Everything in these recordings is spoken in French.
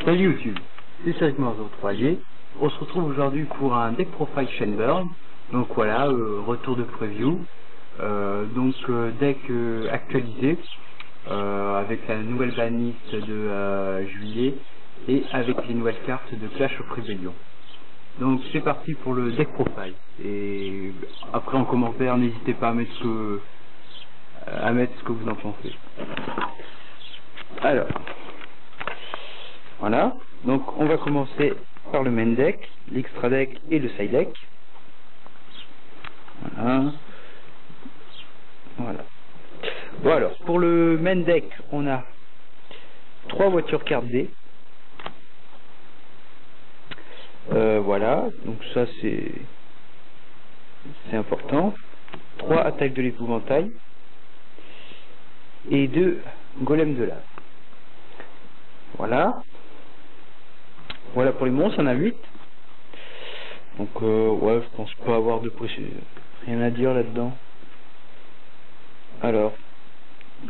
Salut YouTube, c'est Cédric Morzeau 3G. On se retrouve aujourd'hui pour un deck profile Shenburn. Donc voilà, retour de preview. Deck actualisé avec la nouvelle banlist de juillet et avec les nouvelles cartes de Clash of Rebellion. Donc c'est parti pour le deck profile. Et après en commentaire, n'hésitez pas à mettre ce que vous en pensez. Alors, voilà. Donc on va commencer par le main deck, l'extra deck et le side deck. Voilà. Voilà. Bon alors, pour le main deck, on a 3 voitures carte D. Voilà, donc ça c'est important. 3 attaques de l'épouvantail et 2 golems de lave. Voilà. Voilà pour les monstres, on a 8. Donc ouais, je pense pas avoir de rien à dire là-dedans. Alors,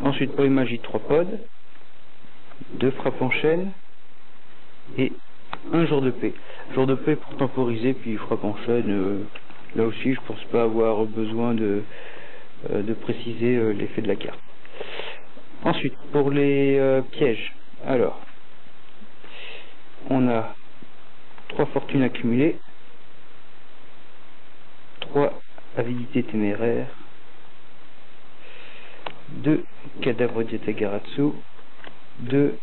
ensuite pour les magies, 3 pods, 2 frappes en chaîne et un jour de paix. Jour de paix pour temporiser, puis frappe en chaîne. Là aussi, je pense pas avoir besoin de préciser l'effet de la carte. Ensuite, pour les pièges, alors, on a 3 fortunes accumulées, 3 avidités téméraires, 2 cadavres d'Yatagaratsu, 2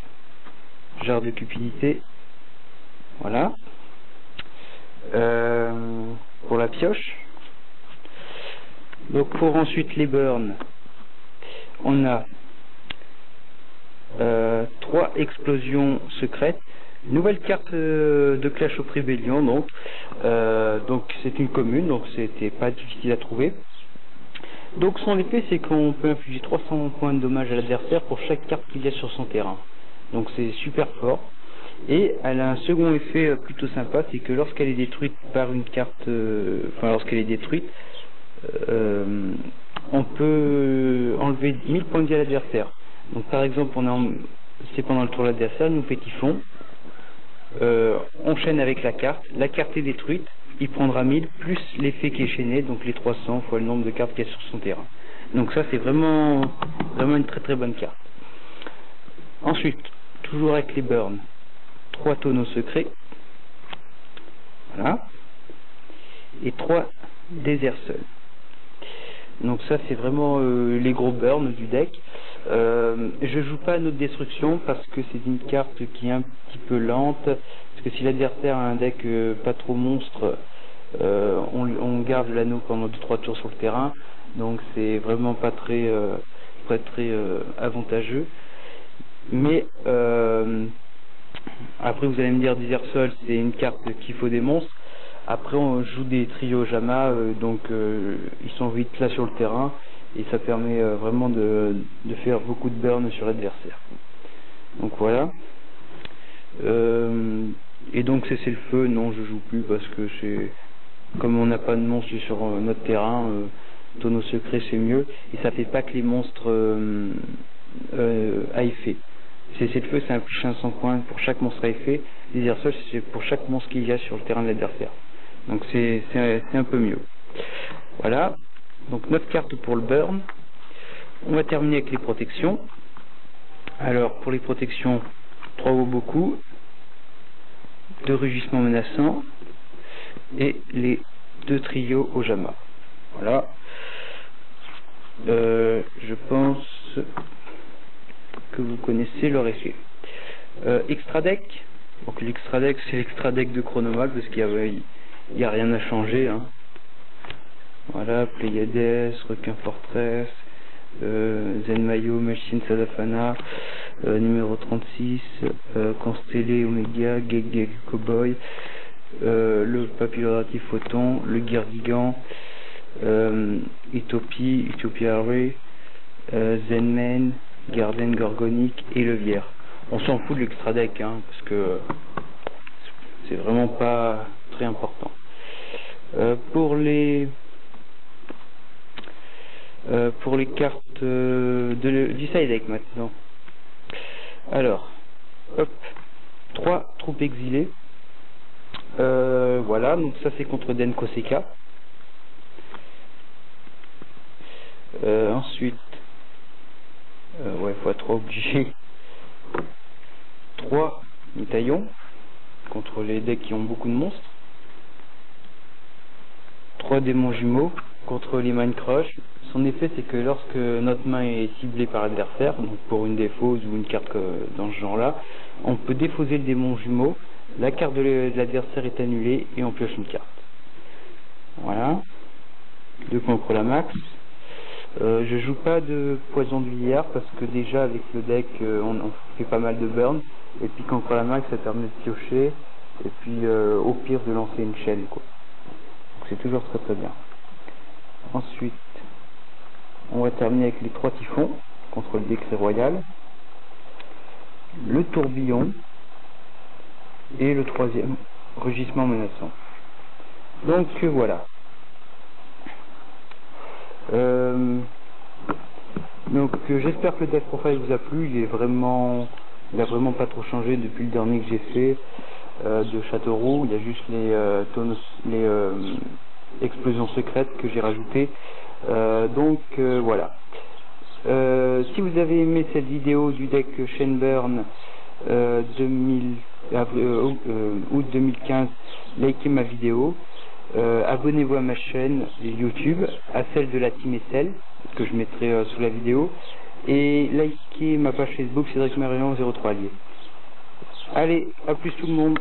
jarres de cupidité. Voilà. Pour la pioche. Donc pour ensuite les burns, on a 3 explosions secrètes. Nouvelle carte de Clash of Rebellion, donc c'est une commune, donc c'était pas difficile à trouver. Donc son effet, c'est qu'on peut infliger 300 points de dommage à l'adversaire pour chaque carte qu'il y a sur son terrain. Donc c'est super fort. Et elle a un second effet plutôt sympa, c'est que lorsqu'elle est détruite par une carte, lorsqu'elle est détruite, on peut enlever 1000 points de vie à l'adversaire. Donc par exemple, c'est pendant le tour de l'adversaire, il nous fait typhon, on chaîne avec la carte est détruite, il prendra 1000 plus l'effet qui est chaîné, donc les 300 fois le nombre de cartes qu'il y a sur son terrain. Donc ça c'est vraiment une très très bonne carte. Ensuite, toujours avec les burns, 3 tonneaux secrets, voilà, et 3 déserts seuls. Donc ça c'est vraiment les gros burns du deck. Je joue pas notre destruction parce que c'est une carte qui est un petit peu lente, parce que si l'adversaire a un deck pas trop monstre, on garde l'anneau pendant 2-3 tours sur le terrain, donc c'est vraiment pas très avantageux. Mais après vous allez me dire, Desert Sol c'est une carte qu'il faut des monstres. Après on joue des trios Jama, ils sont vite là sur le terrain et ça permet vraiment de faire beaucoup de burn sur l'adversaire. Donc voilà. Et donc c'est le feu, non je joue plus parce que comme on n'a pas de monstres sur notre terrain, tonneau secret c'est mieux et ça fait pas que les monstres à effet. C'est le feu, c'est un plus 500 points pour chaque monstre à effet. Les airsols c'est pour chaque monstre qu'il y a sur le terrain de l'adversaire. Donc c'est un peu mieux. Voilà. Donc 9 cartes pour le burn. On va terminer avec les protections. Alors pour les protections, 3 Woboku, 2 rugissements menaçants et les 2 trios Ojama. Voilà. Je pense que vous connaissez leur effet. Extra deck. Donc l'extra deck c'est l'extra deck de Chronomag parce qu'il n'y a rien à changer. Hein. Voilà, Pléiades, Requin Fortress, Zenmayo, Machine Sadafana, numéro 36, Constellé Omega, Geg Cowboy, le Papilloratif Photon, le Guerdigant, Utopie Array, Zenman, Garden Gorgonique et le Vière. On s'en fout de l'extra deck, hein, parce que c'est vraiment pas très important. Pour les cartes du side deck maintenant. Alors, hop, 3 troupes exilées. Voilà, donc ça c'est contre Den Koseka. Ensuite, ouais, x3 obligé. 3 médaillons contre les decks qui ont beaucoup de monstres. 3 démons jumeaux contre les Mind Crush. Son effet, c'est que lorsque notre main est ciblée par l'adversaire, donc pour une défausse ou une carte dans ce genre-là, on peut défausser le démon jumeau, la carte de l'adversaire est annulée et on pioche une carte. Voilà. 2 contre la max. Je joue pas de poison de vieillard parce que déjà avec le deck on fait pas mal de burn, et puis contre la max ça permet de piocher, et puis au pire de lancer une chaîne, quoi. Donc c'est toujours très très bien. Ensuite on va terminer avec les 3 typhons contre le décret royal, le tourbillon et le 3e rugissement menaçant. Donc voilà. Donc j'espère que le deck profile vous a plu. Il a vraiment pas trop changé depuis le dernier que j'ai fait de Châteauroux. Il y a juste les explosions secrètes que j'ai rajoutées. Donc voilà. Si vous avez aimé cette vidéo du deck Shenburn août 2015, likez ma vidéo. Abonnez-vous à ma chaîne YouTube, à celle de la Team SL, que je mettrai sous la vidéo, et likez ma page Facebook Cédric Marion 03 Allier. Allez, à plus tout le monde.